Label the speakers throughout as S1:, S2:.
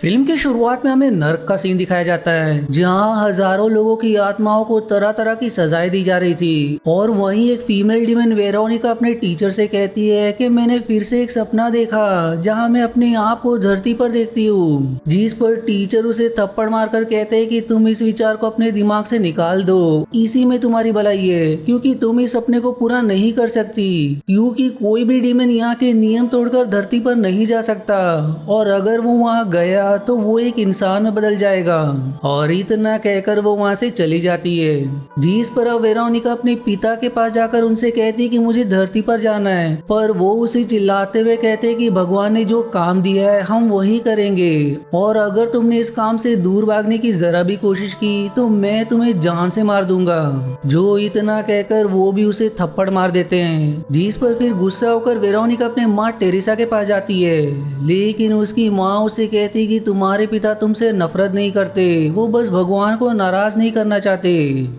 S1: Film की शुरुआत में हमें नर्क का सीन दिखाया जाता है जहां हजारों लोगों की आत्माओं को तरह तरह की सजाएं दी जा रही थी। और वहीं एक फीमेल डीमन वेरोनिका अपने टीचर से कहती है कि मैंने फिर से एक सपना देखा जहां मैं अपने आप को धरती पर देखती हूँ। जिस पर टीचर उसे थप्पड़ मारकर कहते हैं कि तुम इस विचार को अपने दिमाग से निकाल दो, इसी में तुम्हारी भलाई है, क्योंकि तुम इस सपने को पूरा नहीं कर सकती, क्योंकि कोई भी डीमन यहाँ के नियम तोड़कर धरती पर नहीं जा सकता, और अगर वो वहाँ गया तो वो एक इंसान में बदल जाएगा। और इतना कहकर वो वहाँ से चली जाती है। जिस पर अब वेरोनिका अपने पिता के पास जाकर उनसे कहती कि मुझे धरती पर जाना है, पर वो उसे चिल्लाते हुए कहते कि भगवान ने जो काम दिया है हम वही करेंगे, और अगर तुमने इस काम से दूर भागने की जरा भी कोशिश की तो मैं तुम्हें जान से मार दूंगा। जो इतना कहकर वो भी उसे थप्पड़ मार देते हैं। जिस पर फिर गुस्सा होकर वेरोनिका अपने माँ टेरेसा के पास जाती है, लेकिन उसकी माँ उसे कहती कि तुम्हारे पिता तुमसे नफरत नहीं करते, वो बस भगवान को नाराज नहीं करना चाहते।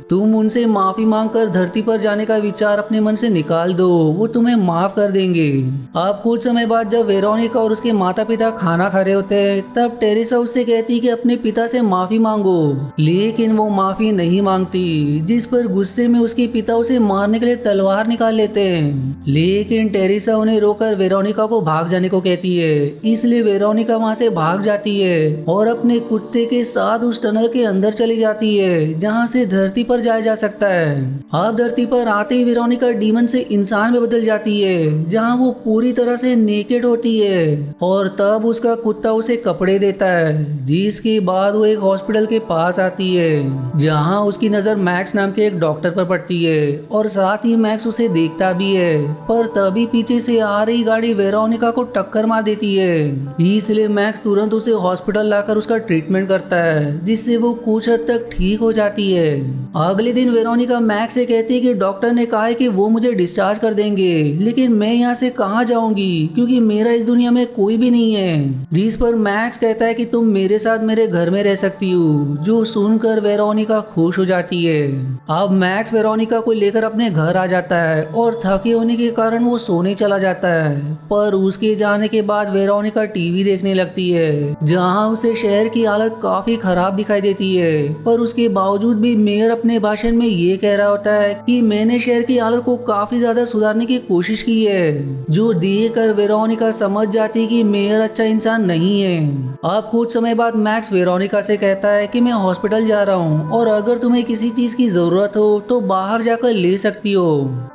S1: तुम उनसे माफी मांगकर धरती पर जाने का विचार अपने मन से निकाल दो, वो तुम्हें माफ कर देंगे। अब कुछ समय बाद जब वेरोनिका और उसके माता पिता खाना खा रहे होते हैं तब टेरेसा उससे कहती कि अपने पिता से माफी मांगो, लेकिन वो माफी नहीं मांगती। जिस पर गुस्से में उसके पिता उसे मारने के लिए तलवार निकाल लेते हैं, लेकिन टेरेसा उन्हें रोकर वेरोनिका को भाग जाने को कहती है। इसलिए वेरोनिका वहां से भाग जाती है और अपने कुत्ते के साथ उस टनल के अंदर चली जाती है जहां से धरती पर जाया जा सकता है। अब धरती पर आते ही वेरोनिका डीमन से इंसान में बदल जाती है जहां वो पूरी तरह से नेकेड होती है, और तब उसका कुत्ता उसे कपड़े देता है। जिसके बाद वो एक हॉस्पिटल के पास आती है जहां उसकी नजर मैक्स नाम के एक डॉक्टर पर पड़ती है, और साथ ही मैक्स उसे देखता भी है। पर तभी पीछे से आ रही गाड़ी वेरोनिका को टक्कर मार देती है। इसलिए मैक्स तुरंत उसे हॉस्पिटल लाकर उसका ट्रीटमेंट करता है, जिससे वो कुछ हद तक ठीक हो जाती है। अगले दिन वेरोनिका मैक्स से कहती है कि डॉक्टर ने कहा है कि वो मुझे डिस्चार्ज कर देंगे, लेकिन मैं यहाँ से कहाँ जाऊंगी क्योंकि मेरा इस दुनिया में कोई भी नहीं है। जिस पर मैक्स कहता है कि तुम मेरे साथ मेरे घर में रह सकती हो, जो सुनकर वेरोनिका खुश हो जाती है। अब मैक्स वेरोनिका को लेकर अपने घर आ जाता है और थके होने के कारण वो सोने चला जाता है। पर उसके जाने के बाद वेरोनिका टीवी देखने लगती है जहां उसे शहर की हालत काफी खराब दिखाई देती है। पर उसके बावजूद भी मेयर अपने भाषण में ये कह रहा होता है कि मैंने शहर की हालत को काफी ज्यादा सुधारने की कोशिश की है, जो देखकर वेरोनिका समझ जाती कि मेयर अच्छा इंसान नहीं है। अब कुछ समय बाद मैक्स वेरोनिका से कहता है कि मैं हॉस्पिटल जा रहा हूँ और अगर तुम्हें किसी चीज की जरूरत हो तो बाहर जाकर ले सकती हो।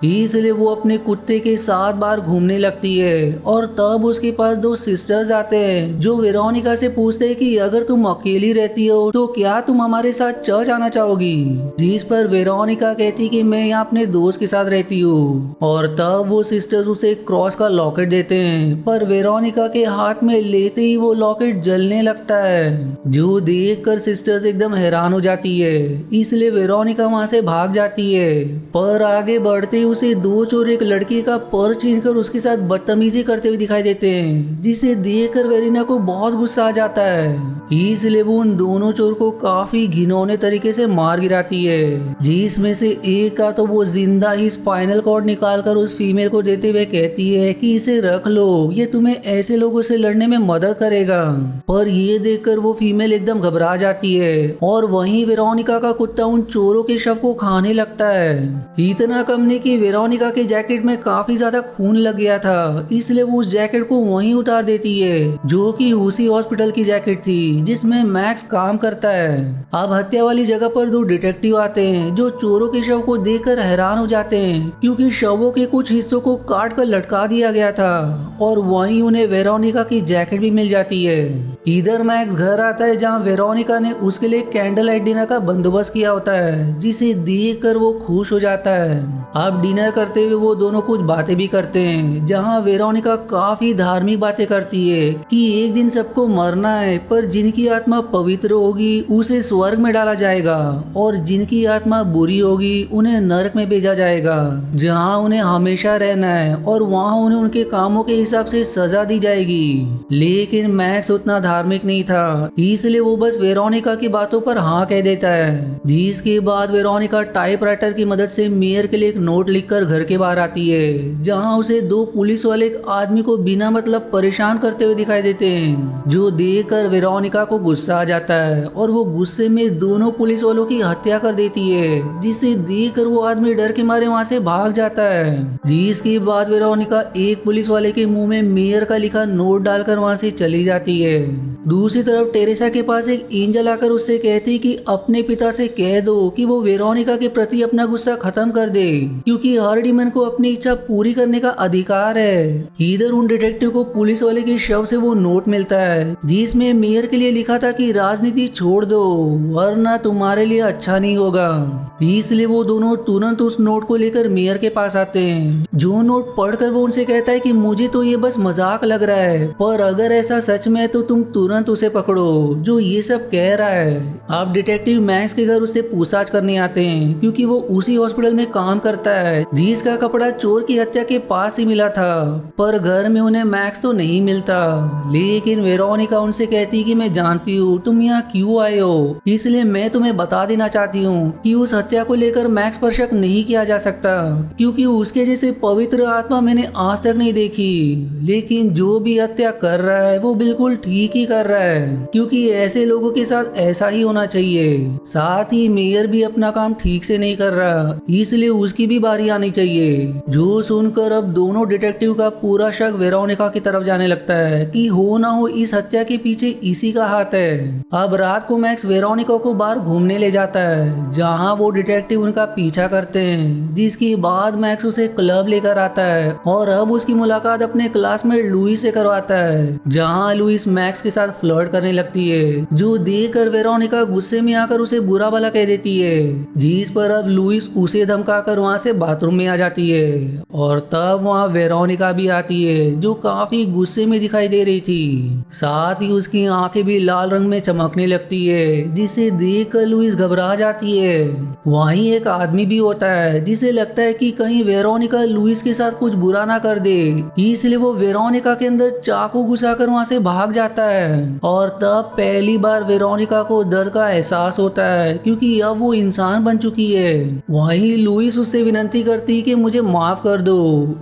S1: इसलिए वो अपने कुत्ते के साथ बाहर घूमने लगती है, और तब उसके पास दो सिस्टर्स आते हैं जो वेरोनिका से पूछते हैं कि अगर तुम अकेली रहती हो तो क्या तुम हमारे साथ चर्च आना चाहोगी। जिस पर वेरोनिका कहती कि मैं यहाँ अपने दोस्त के साथ रहती हूँ, और तब वो सिस्टर्स उसे क्रॉस का लॉकेट देते हैं। पर वेरोनिका के हाथ में लेते ही वो लॉकेट जलने लगता है, जो देखकर सिस्टर्स एकदम हैरान हो जाती है। इसलिए वेरोनिका वहाँ से भाग जाती है। पर आगे बढ़ते ही उसे दो चोर एक लड़की का पर्स छीनकर उसके साथ बदतमीजी करते हुए दिखाई देते हैं, जिसे देखकर वेरिना को बहुत गुस्सा आ जाता है। इसलिए वो उन दोनों चोर को काफी घिनौने तरीके से मार गिराती है, जिसमें से एक का तो वो जिंदा ही स्पाइनल कॉर्ड निकालकर उस फीमेल को देते हुए कहती है कि इसे रख लो, ये तुम्हें ऐसे लोगों से लड़ने में मदद करेगा। पर ये देखकर वो फीमेल एकदम घबरा जाती है, और वहीं वेरोनिका का कुत्ता उन चोरों के शव को खाने लगता है। इतना कम नहीं कि वेरोनिका के जैकेट में काफी ज्यादा खून लग गया था, इसलिए वो उस जैकेट को वहीं उतार देती है, जो कि उसी हॉस्पिटल की जैकेट थी जिसमें मैक्स काम करता है। अब हत्या वाली जगह पर दो डिटेक्टिव आते हैं जो चोरों के शव को देखकर हैरान हो जाते हैं, क्योंकि शवों के कुछ हिस्सों को काट कर लटका दिया गया था, और वहीं उन्हें वेरोनिका की जैकेट भी मिल जाती है। इधर मैक्स घर आता है जहाँ वेरोनिका ने उसके लिए कैंडल लाइट डिनर का बंदोबस्त किया होता है, जिसे देखकर वो खुश हो जाता है। अब डिनर करते हुए वो दोनों कुछ बातें भी करते हैं, जहाँ वेरोनिका काफी धार्मिक बातें करती है कि एक दिन सबको मरना है, पर जिनकी आत्मा पवित्र होगी उसे स्वर्ग में डाला जाएगा, और जिनकी आत्मा बुरी होगी उन्हें नरक में भेजा जाएगा, जहाँ उन्हें हमेशा रहना है, और वहाँ उन्हें उनके कामों के हिसाब से सजा दी जाएगी। लेकिन मैक्स उतना धार्मिक नहीं था, इसलिए वो बस वेरोनिका की बातों पर हाँ कह देता है। जिसके बाद वेरोनिका टाइपराइटर की मदद से मेयर के लिए एक नोट लिखकर घर के बाहर आती है, जहाँ उसे दो पुलिस वाले एक आदमी को बिना मतलब परेशान करते हुए दिखाई देते हैं, जो देखकर वेरोनिका को गुस्सा आ जाता है और वो गुस्से में दोनों पुलिस वालों की हत्या कर देती है, जिसे देखकर वो आदमी डर के मारे वहाँ से भाग जाता है। जिसके बाद वेरोनिका एक पुलिस वाले के मुंह में मेयर का लिखा नोट डालकर वहाँ से चली जाती है। दूसरी तरफ टेरेसा के पास एक एंजल आकर उससे कहती कि अपने पिता से कह दो कि वो वेरोनिका के प्रति अपना गुस्सा खत्म कर दे, क्योंकि हर डीमन को अपनी इच्छा पूरी करने का अधिकार है। इधर उन डिटेक्टिव को पुलिस वाले के शव से वो नोट मिलता है जिसमें मेयर के लिए लिखा था कि राजनीति छोड़ दो वरना तुम्हारे लिए अच्छा नहीं होगा। इसलिए वो दोनों तुरंत उस नोट को लेकर मेयर के पास आते हैं। जो नोट पढ़कर वो उनसे कहता है कि मुझे तो ये बस मजाक लग रहा है, पर अगर ऐसा सच में है तो तुम तुरंत उसे पकड़ो जो ये सब कह रहा है। अब डिटेक्टिव मैक्स के घर उससे पूछताछ करने आते हैं, क्योंकि वो उसी हॉस्पिटल में काम करता है जिसका कपड़ा चोर की हत्या के पास ही मिला था। पर घर में उन्हें मैक्स तो नहीं मिलता, लेकिन वेरोनिका उनसे कहती कि मैं जानती हूँ तुम यहाँ क्यों आए हो, इसलिए मैं तुम्हें बता देना चाहती हूँ कि उस हत्या को लेकर मैक्स पर शक नहीं किया जा सकता, क्योंकि उसके जैसे पवित्र आत्मा मैंने आज तक नहीं देखी। लेकिन जो भी हत्या कर रहा है वो बिल्कुल ठीक ही कर रहा है, क्योंकि ऐसे लोगों के साथ ऐसा ही होना चाहिए। साथ ही मेयर भी अपना काम ठीक से नहीं कर रहा, इसलिए उसकी भी बारी आनी चाहिए। जो सुनकर अब दोनों डिटेक्टिव का पूरा शक वेरोनिका की तरफ जाने लगता है कि हो ना हो इस हत्या के पीछे इसी का हाथ है। अब रात को मैक्स वेरोनिका को बाहर घूमने ले जाता है, जहां वो डिटेक्टिव उनका पीछा करते हैं। जिसके बाद मैक्स उसे क्लब लेकर आता है और अब उसकी मुलाकात अपने क्लासमेट लुइस से करवाता है, जहां लुइस मैक्स के साथ फ्लर्ट करने लगती है, जो देखकर वेरोनिका गुस्से में आकर उसे बुरा भला कह देती है। जिस पर अब लुइस उसे धमकाकर वहां से बाथरूम में आ जाती है और तब वहां वेरोनिका भी आती है, जो काफी गुस्से में दिखाई दे रही थी। साथ ही उसकी आंखें भी लाल रंग में चमकने लगती है, जिसे देखकर लुइस घबरा जाती है। वहीं एक आदमी भी होता है जिसे लगता है कि कहीं वेरोनिका लुइस के साथ कुछ बुरा ना कर दे, इसलिए वो वेरोनिका के अंदर चाकू घुसाकर वहां से भाग जाता है। और तब पहली बार वेरोनिका को दर्द का एहसास होता है, क्योंकि अब वो इंसान बन चुकी है। वहीं लुइस उससे विनती करती कि मुझे माफ कर दो,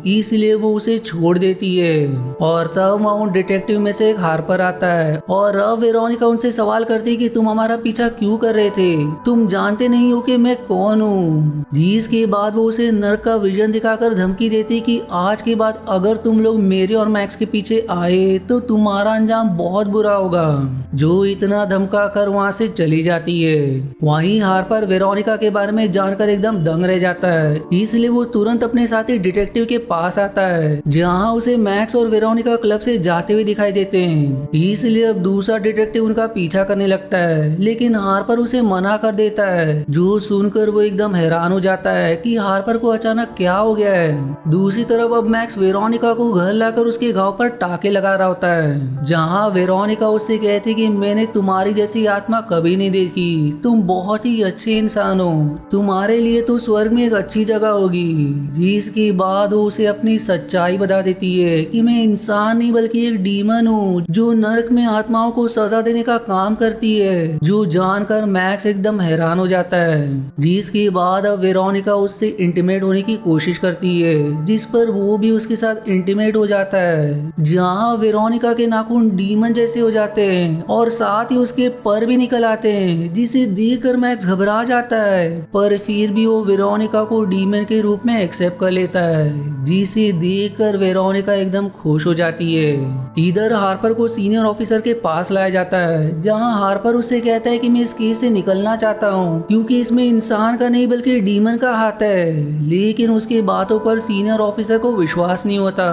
S1: इसलिए वो उसे छोड़ देती है। और तब वहाँ डिटेक्टिव में से एक हार्पर आता है और अब वेरोनिका उनसे सवाल करती कि तुम हमारा पीछा क्यों कर रहे थे, तुम जानते नहीं हो कि मैं कौन हूँ। जिसके बाद वो उसे नर्क का विजन दिखाकर धमकी देती कि आज के बाद अगर तुम लोग मेरे और मैक्स के पीछे आए तो तुम्हारा अंजाम बहुत बुरा होगा। जो इतना धमका कर वहाँ से चली जाती है। वहीं हार्पर वेरोनिका के बारे में जानकर एकदम दंग रह जाता है, इसलिए वो तुरंत अपने साथी डिटेक्टिव के पास आता है, जहाँ उसे मैक्स और वेरोनिका क्लब से जाते हुए दिखाई देते हैं। इसलिए अब दूसरा डिटेक्टिव उनका पीछा करने लगता है, लेकिन हार्पर उसे मना कर देता है। जो सुनकर वो एकदम हैरान हो जाता है कि हार्पर को अचानक क्या हो गया है। दूसरी तरफ अब मैक्स वेरोनिका को घर लाकर उसके घाव पर टाके लगा रहा होता है, जहाँ वेरोनिका उससे कहती कि मैंने तुम्हारी जैसी आत्मा कभी नहीं देखी, तुम बहुत ही अच्छे इंसान हो, तुम्हारे लिए तो स्वर्ग में एक अच्छी जगह होगी। जिसके बाद वो उसे अपनी सच्चाई बता देती है कि मैं इंसान नहीं बल्कि एक डीमन हूँ, जो नरक में आत्माओं को सजा देने का काम करती है। जो जानकर मैक्स एकदम हैरान हो जाता है। जिसके बाद अब वेरोनिका उससे इंटीमेट होने की कोशिश करती है, जिस पर वो भी उसके साथ इंटीमेट हो जाता है, जहाँ वेरोनिका के नाखून डीमन जैसे हो जाते हैं और साथ ही उसके पर भी निकल आते हैं, जिसे देखकर मैक्स घबरा जाता है। पर फिर भी वो वेरोनिका को डीमन के रूप में एक्सेप्ट कर लेता है, जिसे देखकर वेरोनिका एकदम खुश हो जाती है। इधर हार्पर को सीनियर ऑफिसर के पास लाया जाता है, जहाँ हार्पर उससे कहता है कि मैं इस केस से निकलना चाहता हूँ, क्योंकि इसमें इंसान का नहीं बल्कि डीमन का हाथ है। लेकिन उसकी बातों पर सीनियर ऑफिसर को विश्वास नहीं होता।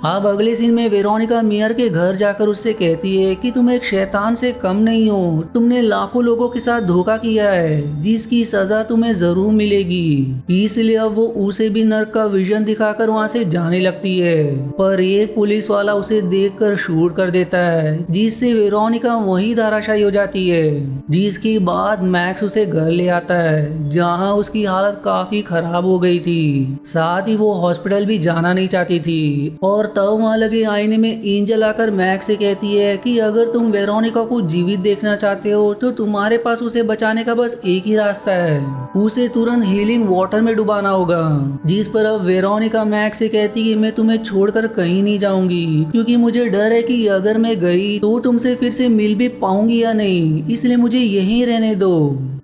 S1: अब अगले सीन में वेरोनिका मेयर के घर जाकर उससे कहती है कि तुम एक शैतान से कम नहीं हो, तुमने लाखों लोगों के साथ धोखा किया है, जिसकी सजा तुम्हें जरूर मिलेगी। इसलिए अब वो उसे भी नर्क का विजन दिखाकर वहाँ से जाने लगती है, पर एक पुलिस वाला उसे देखकर शूट कर देता है, जिससे वेरोनिका वहीं धराशायी हो जाती है। जिसके बाद मैक्स उसे घर ले आता है, जहाँ उसकी हालत काफी खराब हो गई थी। साथ ही वो हॉस्पिटल भी जाना नहीं चाहती थी। और तब वहाँ लगे आईने में एंजल आकर मैक्स से कहती है कि अगर तुम वेरोनिका को जीवित देखना चाहते हो तो तुम्हारे पास उसे बचाने का बस एक ही रास्ता है, उसे तुरंत हीलिंग वाटर में डुबाना होगा। जिस पर अब वेरोनिका मैक्स से कहती कि मैं तुम्हें छोड़कर कहीं नहीं जाऊंगी, क्योंकि मुझे डर है कि अगर मैं गई गई तो तुमसे फिर से मिल भी पाऊंगी या नहीं, इसलिए मुझे यहीं रहने दो।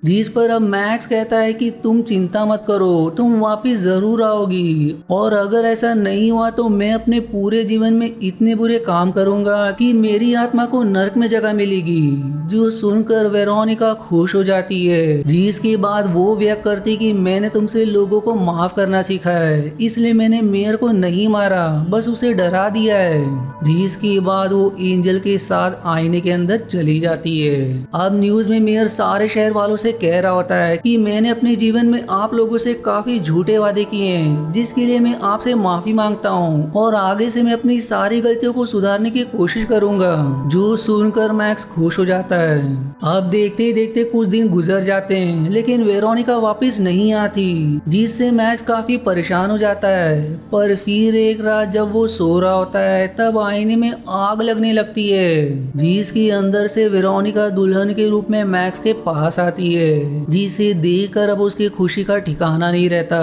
S1: जिस पर अब मैक्स कहता है कि तुम चिंता मत करो, तुम वापिस जरूर आओगी, और अगर ऐसा नहीं हुआ तो मैं अपने पूरे जीवन में इतने बुरे काम करूंगा कि मेरी आत्मा को नर्क में जगह मिलेगी। जो सुनकर वेरोनिका खुश हो जाती है, जिसके बाद वो व्यक्त करती कि मैंने तुमसे लोगों को माफ करना सीखा है, इसलिए मैंने मेयर को नहीं मारा, बस उसे डरा दिया है। जिसके बाद वो एंजल के साथ आईने के अंदर चली जाती है। अब न्यूज में मेयर सारे शहर वालों से कह रहा होता है कि मैंने अपने जीवन में आप लोगों से काफी झूठे वादे किए हैं, जिसके लिए मैं आपसे माफी मांगता हूँ और आगे से मैं अपनी सारी गलतियों को सुधारने की कोशिश करूंगा। जो सुनकर मैक्स खुश हो जाता है। अब देखते ही देखते कुछ दिन गुजर जाते हैं, लेकिन वेरोनिका वापस नहीं आती, जिससे मैक्स काफी परेशान हो जाता है। पर फिर एक रात जब वो सो रहा होता है, तब आईने में आग लगने लगती है, जिसके अंदर से वेरोनिका दुल्हन के रूप में मैक्स के पास आती है, जिसे देखकर अब उसकी खुशी का ठिकाना नहीं रहता।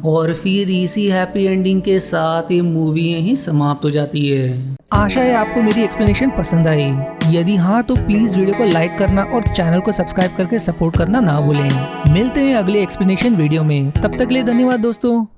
S1: और फिर इसी हैप्पी एंडिंग के साथ ये मूवी यहीं समाप्त हो जाती है। आशा है आपको मेरी एक्सप्लेनेशन पसंद आई। यदि हाँ तो प्लीज वीडियो को लाइक करना और चैनल को सब्सक्राइब करके सपोर्ट करना ना भूलें। मिलते हैं अगले एक्सप्लेनेशन वीडियो में, तब तक के लिए धन्यवाद दोस्तों।